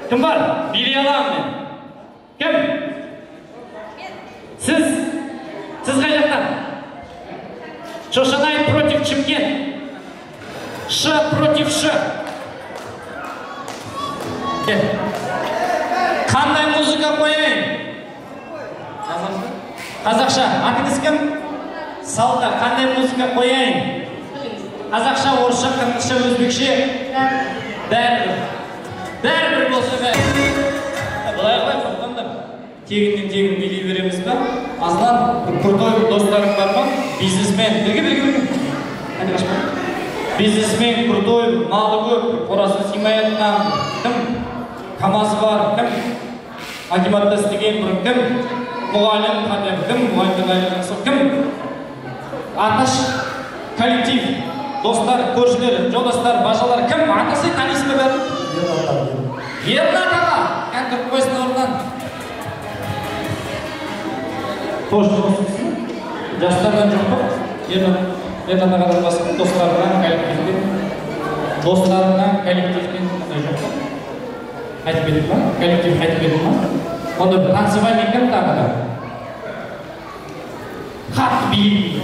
Kim var? Biley alamın ben. Kim? Siz qayerdan? Шошанай против Чимкент. Ш против Ш. Qanday muzika qo'yayım? Қазақша. Atınız kim? Salda. Qanday muzika qo'yayım? Қазақша, орысша, қырғызша, өзбекше. Бәрібір болса бәрі. Былай қойғанда тегін билей береміз ба? Азлан, крутой достарым бар ма? Бизнесмен. Бірге. Бизнесмен, крутой, малы көп, қорасы сыймайтын кім? Камазы бар, кім? Акиматта істеген бір кім? Мұғалім, кім? Мұғалім, кім? Аташ, коллектив, достар, көршілер, жолдастар, бажалар, кім? Атасы танисыз ба бәрі? Ернат аға, кән тұрып қойсын орнынан. Қош болсын. Жастардан жоқ па? Ернат ағадан басқа достарынан коллективтен жоқ па? Айтып едік па? Коллектив айтып едік па? Онда танцевальный кім тағы да? Қатты билейді.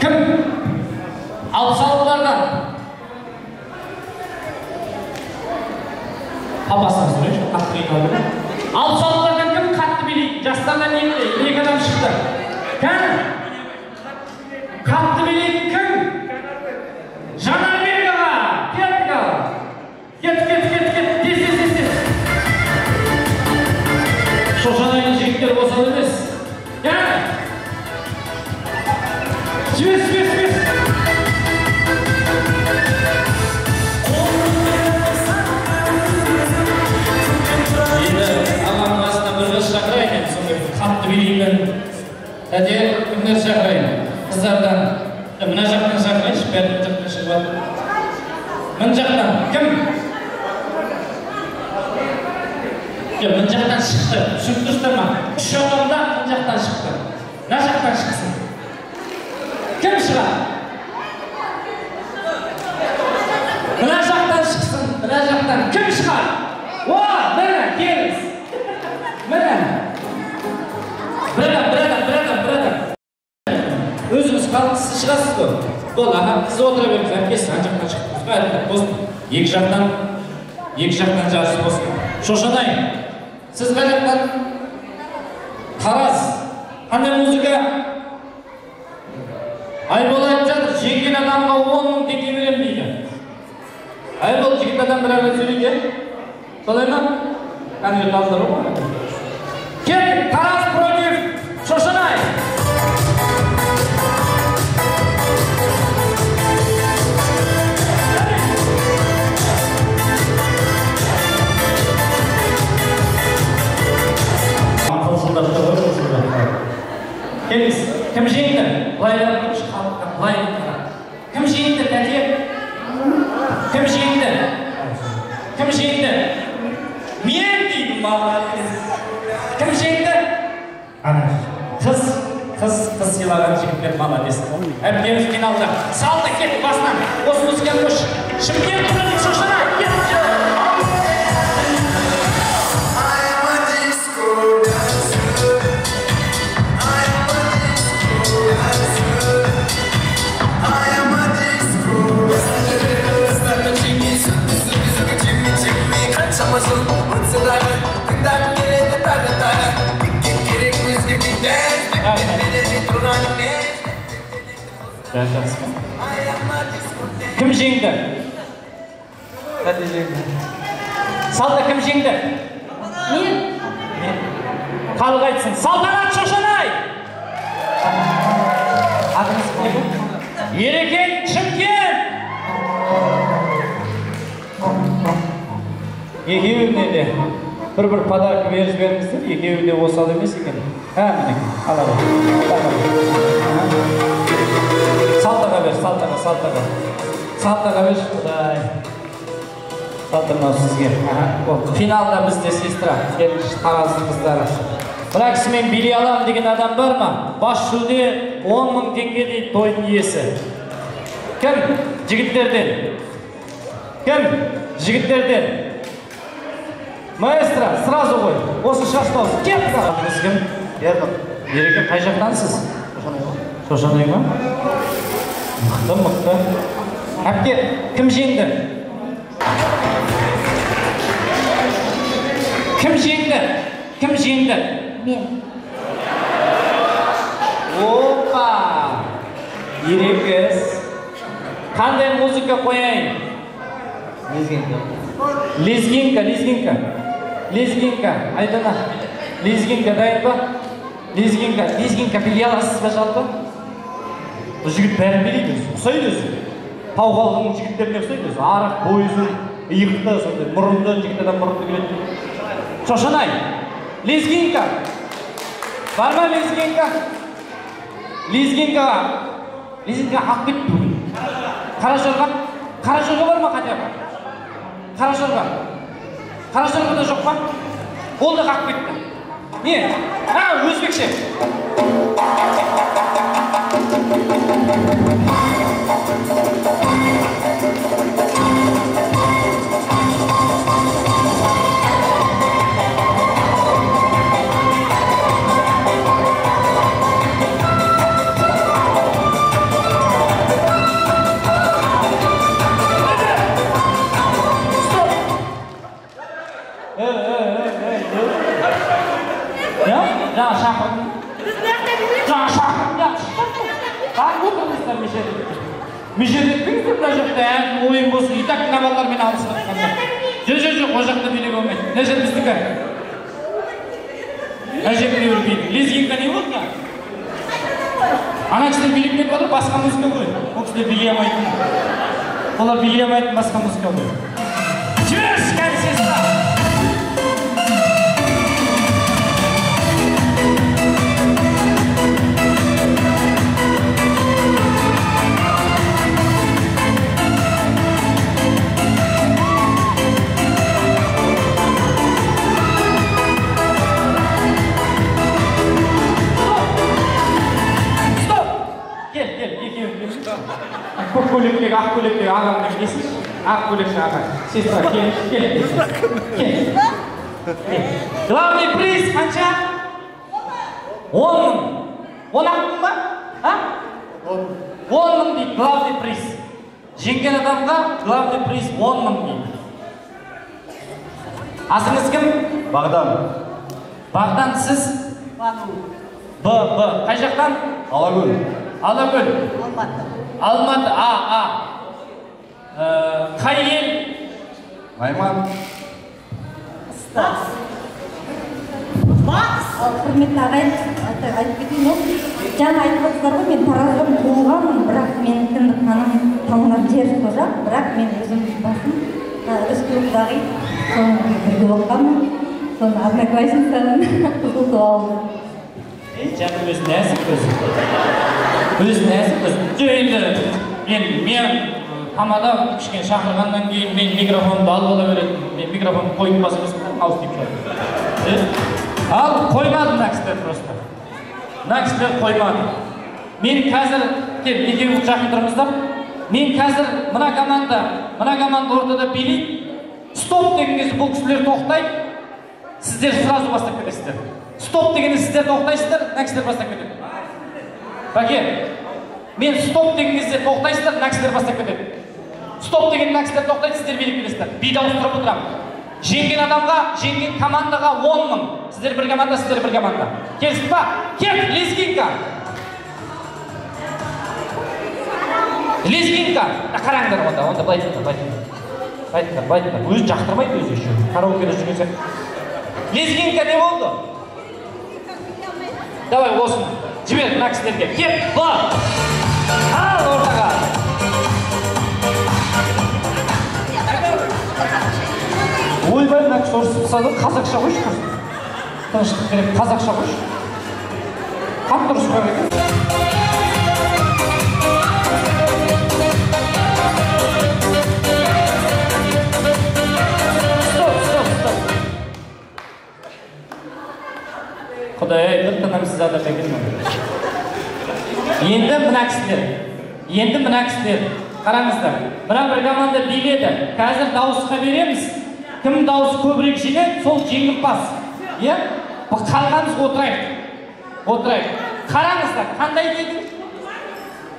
Кім? Алпысалылардан. Папасынан сұрайшы, қатты қиналды. Алпысалылардан кім қатты билейді? Жастардан екі адам шықты. Кім? Қатты билейді кім? Жанарбек аға! Кеттік аға! Кет! Тез! Шошанайын жігіттер босады емес. Кәне! Жібес! Ағамның астына бір қыз шақырайын, сондай қатты билеймін. Әде, кімдер шақырайын? Қыздардан. Мына жақтан шақырайыншы, бәрі жақтан шығып жатыр. Мына жақтан, кім? Мына жақтан шықты, түсініп тұрсыздар ма? Үш адамда мына жақтан шықты. Мына жақтан шықсын. Кім шығады? Мына жақтан шықсын, мына жақтан кім шығады? Міне, келіңіз. Міне. Братан. Өзіңіз қалқысы шығасыз ғой. Бол, аға, сіз отыра беріңіз, әпкесі, ан жақтан шығып. Екі жақтан жарыс болсын. Шошанай, сіз қайдақтан? Тараз, қандай музыка? Айбол айтып жатыр, жеңген адамға 10 мың теңге берем дейді. Айбол жігіт адам бір ағай сөйлейді. Солай ма? Қандай қалдыр ғой? Кеттік, Тараз против Шошанай. Келіңіз, кім жеңді? Былайдан шығалыққа, былайдан қара. Кім жеңді, тәте? Кім жеңді? Мен дейді мағалыз. Кім жеңді? Қыз сыйлаған жігіттер мағалыз. Әбдеміз финалда. Салды кет басынан. Осы музыканы көш. Шымкент тұрып Шошанай. Кім жеңді? Тәте жеңді. Салда кім жеңді? Мен. Халық айтсын. Салтанат Шошанай! Адыңыз не бұл? Ерекен Чимкент! Екеуіне де бір подарок беріп беріңіздер. Екеуі де осал емес екен. Міне, алады. Салтаға бер, салтаға. Салтаға бер, құдай. Салтаға сізге. Финалда бізде сестра, келіш Тараздың қыздары. Бірақ кісімен билей алам деген адам бар ма? Бас жүлде 10 мың теңге дейді тойдың иесі. Кім? Жігіттерден. Кім? Жігіттерден. Маэстро, сразу қой. Осы шашты алсын. Кеп! Сіз кім? Еркін. Ереке, қай жақтансыз? Шошанай ма? Мықты. Әпке, кім жеңді? Кім жеңді? Мен. Опа! Ерекіз. Қандай музыка қояйын? Лезгинка. Айдана. Лезгинка дайын ба? Лезгинка билей аласыз ба жалпы? Бұл жігіт бәрін билейді өзі. Ұқсайды өзі. Тау халқының жігіттеріне ұқсайды өзі. Арық, бойы, иықты, сондай мұрынды, жігіт адам мұрынды келеді. Шошанай. Лезгинка. Бар ма лезгинка? Лезгинка ақ кетті бүгін. Қаражорға бар ма қатяға? Қаражорға да жоқ па? Ол да ақ кетті. Не? Өзбекше. Жаңа шақырдым. Қар отырыңыздар межелеттіңіздер мына жақта ойын болсын. И так мына балалармен алысып жатқанда. Жоқ, ол жақта билеуге болмайды. Мына жер біздікі. Мына жер біреуі билейді. Лезгинка не болды? Ана кісілер билемейді болар, басқа музыка ғой. Ол кісілер билей алмайтын. Олар билей алмайтын басқа музыка ғой. Жіберші кәмсесіна! Ақ көйлектегі ағамды білесіз? Ақ көйлектегі аға. Сестра, кел. Главный приз қанша? 10 мың. 10 мың ба? 10 мың дейді, главный приз. Жеңген адамға главный приз 10 мың дейді. Асыңыз кім? Бағдан, сіз? Б. Қай жақтан? Алакөл. Алматы, қай ел? Айман. Құрметті ағайын, айтып кетейін ол. Жаңа айтып отырсыздар ғой, мен Тараздан туылғанмын, бірақ мен кімді танымар жер қожа, бірақ мен өзім басым Рысқұловтағы бірге оққанмын. Соны Одноклассницаның қызыл туып алдым. Жаңа өзі нәсіп өзі. Мен тамада кішкен шақырғаннан кейін мен микрофонды алып ала беретін. Мен микрофонды қойып басып ауыз тиіп жатыр. Ал қоймады мына кісілер просто. Мына кісілер қоймады. Мен қазір, екеуіміз жақын тұрмыздар. Мен қазір мына команда ортада билейді. Стоп деген кезде бұл кісілер тоқтайды. Сіздер сразу бастап кетесіздер. Стоп дегенде сіздер тоқтайсыздар, мына кісілер бастап кетеді. Бәке, мен стоп деген кезде тоқтайсыздар, мына кісілер бастап кетеді. Стоп деген мына кісілер тоқтайды, сіздер билеп келесіздер. Биді ауыстырып отырамын. Жеңген адамға, жеңген командаға 10 мың. Сіздер бір команда, сіздер бір команда. Келсін ба? Кет, лезгинка! Қараңдар онда былайтыңдар. Өзі жақтырмайды өзі үшін. Караокеде жүрген сияқты. Лезгинка не болды? Давай, осын. Жібер, мына кісілерге. Кеп, ба! Ал ортаға! Ойбай, мына кісі орыс бұсады, қазақша қойшы құрсын. Тыныштық керек, қазақша қойшы. Қап дұрыс қой екен. Құдай, бір тынымсыз адам екен. Енді мына кісілер. Қараңыздар. Мына бір команда биледі. Қазір дауысқа береміз. Кім дауыс көбірек жинайды, сол жеңімпаз. Иә? Қалғанымыз отырайық. Қараңыздар, қандай деді?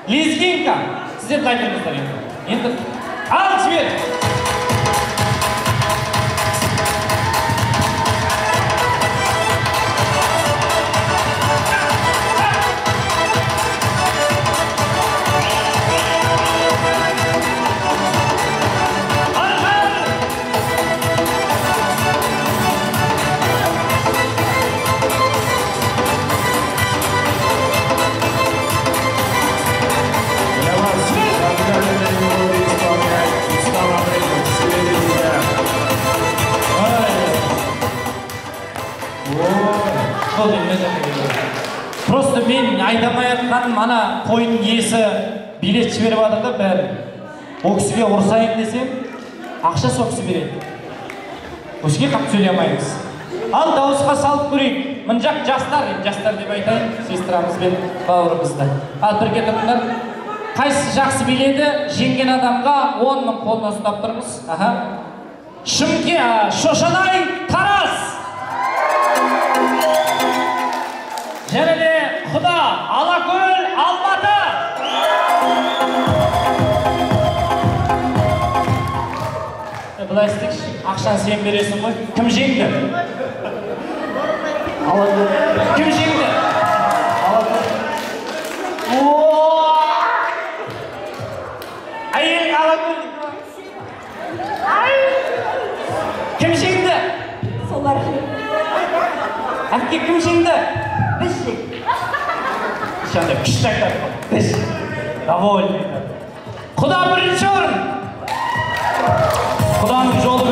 Лезгинка. Сіздер айтыңыздар енді. Ал жібер. Просто мен айдамай атқан мана тойдың иесі билет жіберіп жатыр да бәрі. Ол кісіге ұрсайын десем, ақша сол кісі береді. Өзге қап сөйлей алмаймыз. Ал дауысқа салып көрейік. Мына жақ жастар деп айтайын, сестрамыз бен бауырымызды. Ал бірге тұрыңдар. Қайсы жақсы биледі, жеңген адамға 10 мың қолына ұстап тұрмыз. Шошанай Тарас. Және де Құда Алакөл Алматы. Былай істейікші, ақшаны сен бересің ғой. Кім жеңді? Кім жеңді? Әйел Алакөл. Кім жеңді? Солар. Әпке кім жеңді? Біз жеңді. Шанда күшті айтады. Біз. Довольный. Құда бірінші орын. Құданың жолы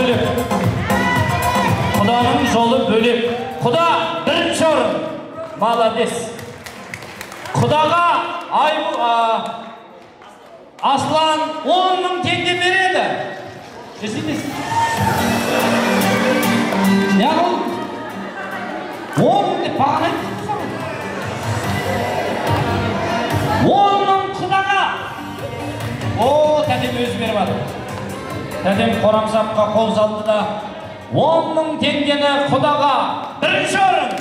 бөлек. Құда бірінші орын. Молодец. Құдаға Аслан 10 мың теңге береді. Жесейдесің. Не ол? 10 мың деп баған айтты. 10 мың Құдаға. Тәтем өзі беріп ады. Тәтем Қорамсапқа қол салды да 10 мың теңгені Құдаға. Бірінші орын.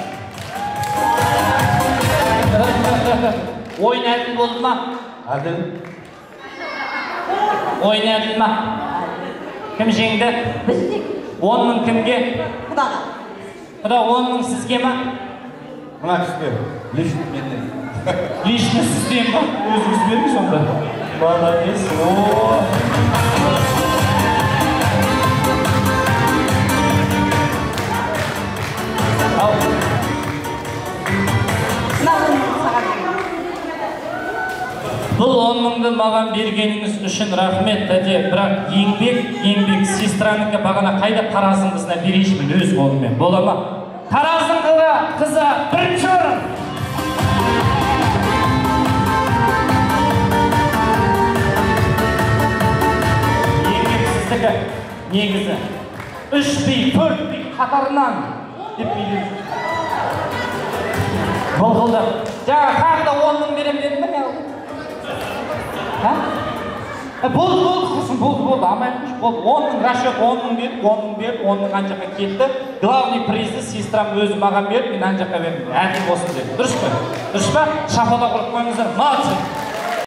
Ойын әділ болды ма? Әділ. Ойын әділ ма? Кім жеңді? Біз жеңді. 10 мың кімге? Құдаға. Құда 10 мың сізге ма? Мына кісіге. Лишні менден. Лишні сізден ба? Өзіңіз беріңіз онда. Молодец. Бұл 10 мыңды маған бергеніңіз үшін рахмет, тәте. Бірақ еңбек сестранікі бағана қайда Тараздың қызына берейшімін өз қолыммен. Бола ма? Тараздың қызы бірінші орын. Еңбексіздігі негізі 3 би, 4 би қатарынан деп биледі. Бұл. Жаңа тағы да 10 мың берем дедім бе? Болды, амайқыш болды. 10 мың расчет, 10 мың берді, 10 мың ан жаққа кетті. Главный призді сестрам өзі маған берді, мен ан жаққа бердім. Әділ болсын деді. Дұрыс па? Шапалақ ұрып қойыңыздар. Молодцы.